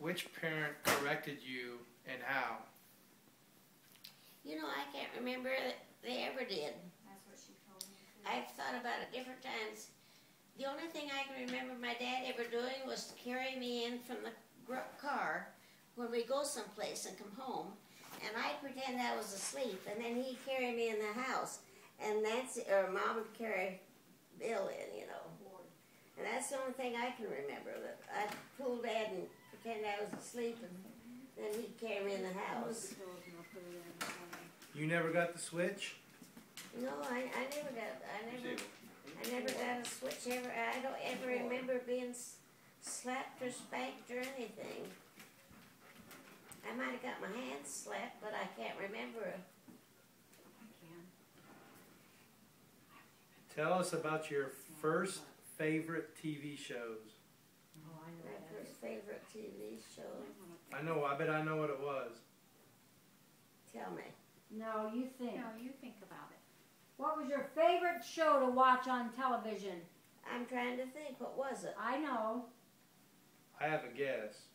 which parent corrected you and how? You know, I can't remember that they ever did. That's what she told me too. I've thought about it different times. The only thing I can remember my dad ever doing was to carry me in from the car when we go someplace and come home, and I'd pretend I was asleep, and then he'd carry me in the house, and Nancy or Mom would carry Bill in, you know. And that's the only thing I can remember, that I'd fool Dad and pretend I was asleep, and then he'd carry me in the house. You never got the switch? No, I never got a switch ever. I don't ever remember being slapped or spanked or anything. I might have got my hands slapped, but I can't remember. Tell us about your first favorite TV shows. Oh, I know My that. first favorite TV show. I bet I know what it was. Tell me. No, you think. No, you think about it. What was your favorite show to watch on television? I'm trying to think. What was it? I know. I have a guess,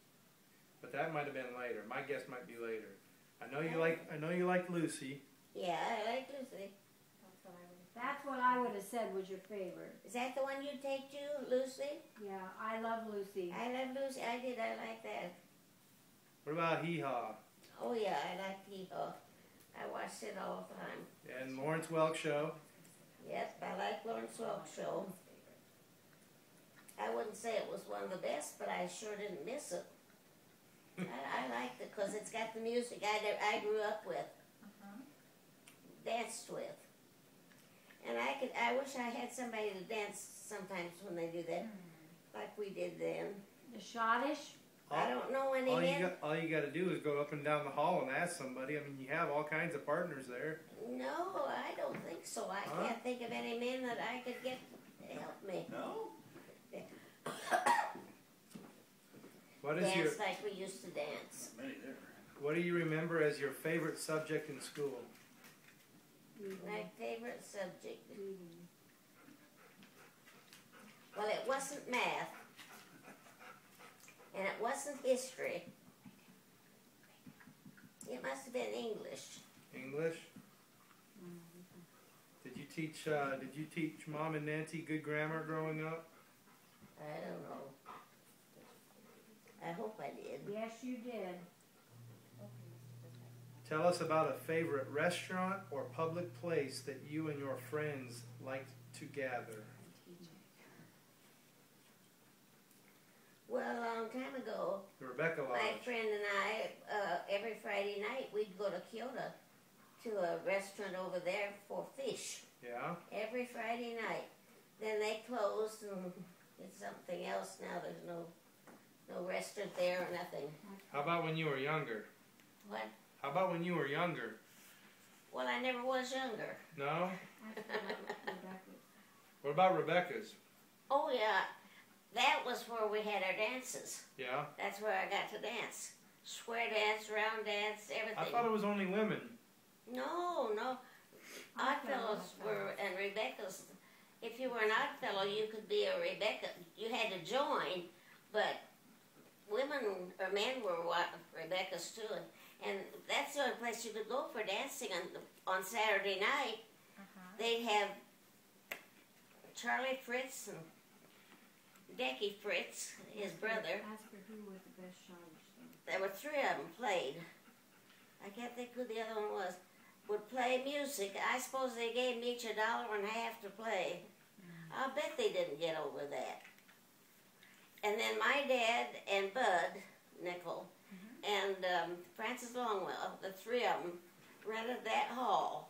but that might have been later. My guess might be later. I know you like Lucy. Yeah, I like Lucy. That's what I would have said was your favorite. Is that the one you take to, Lucy? Yeah, I love Lucy. I love Lucy. I did. I like that. What about Hee Haw? Oh yeah, I like Hee-Haw. I watched it all the time. And Lawrence Welk Show. Yes, I like Lawrence Welk Show. I wouldn't say it was one of the best, but I sure didn't miss it. I liked it because it's got the music I grew up with, danced with. And I wish I had somebody to dance sometimes when they do that, like we did then. The Schottish? I don't know any men. All you got to do is go up and down the hall and ask somebody. I mean, you have all kinds of partners there. No, I don't think so. I can't think of any men that I could get to help me. No. Dance like we used to dance. What do you remember as your favorite subject in school? My favorite subject. Well, it wasn't math, and it wasn't history. It must have been English. English? Did you teach Mom and Nancy good grammar growing up? I don't know. I hope I did. Yes, you did. Tell us about a favorite restaurant or public place that you and your friends liked to gather. Well, a long time ago, Rebecca Lodge. my friend and I, every Friday night, we'd go to Kyoto to a restaurant over there for fish. Yeah? Every Friday night. Then they closed and it's something else now. There's no restaurant there or nothing. How about when you were younger? What? How about when you were younger? Well, I never was younger. No? What about Rebecca's? Oh, yeah. That was where we had our dances. Yeah? That's where I got to dance. Square dance, round dance, everything. I thought it was only women. No. Oddfellows were, and Rebecca's. If you were an Oddfellow, you could be a Rebecca. You had to join, but women or men were Rebecca's too. And that's the only place you could go for dancing on Saturday night. They'd have Charlie Fritz and Decky Fritz, his brother. Ask her who was the best Schottish. There were three of them played. I can't think who the other one was. Would play music. I suppose they gave me each $1.50 to play. I'll bet they didn't get over that. And then my dad and Bud Nickel and Francis Longwell, the three of them, rented that hall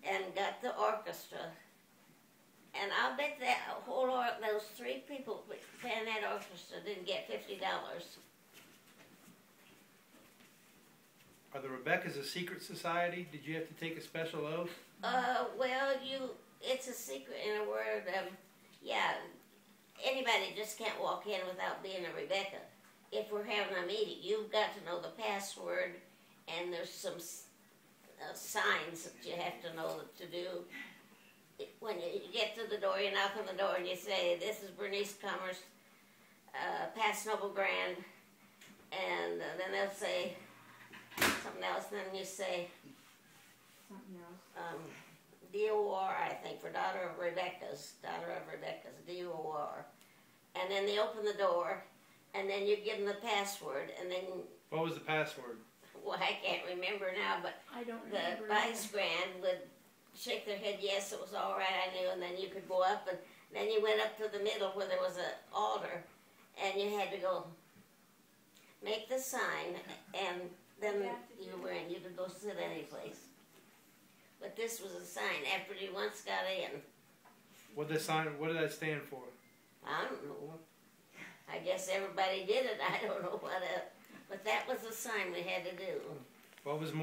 and got the orchestra. And I'll bet that those three people playing that orchestra didn't get $50. Are the Rebeccas a secret society? Did you have to take a special oath? Well, it's a secret in a word. Yeah, anybody just can't walk in without being a Rebecca. If we're having a meeting, you've got to know the password, and there's some signs that you have to know to do. When you get to the door, you knock on the door and you say, "This is Bernice Commerce, past Noble Grand, and then they'll say something else, and then you say, Something else. D-O-R, I think, for daughter of Rebecca's, D-O-R. And then they open the door, and then you give them the password, and then, What was the password? well, I can't remember now, but I don't the remember. vice grand would shake their head, yes, it was all right, I knew, and then you could go up, and then you went up to the middle where there was an altar, and you had to go make the sign, and then you were in. You could go sit any place. But this was a sign after you once got in. What did that stand for? I don't know. I guess everybody did it. I don't know what else. But that was the sign we had to do. What was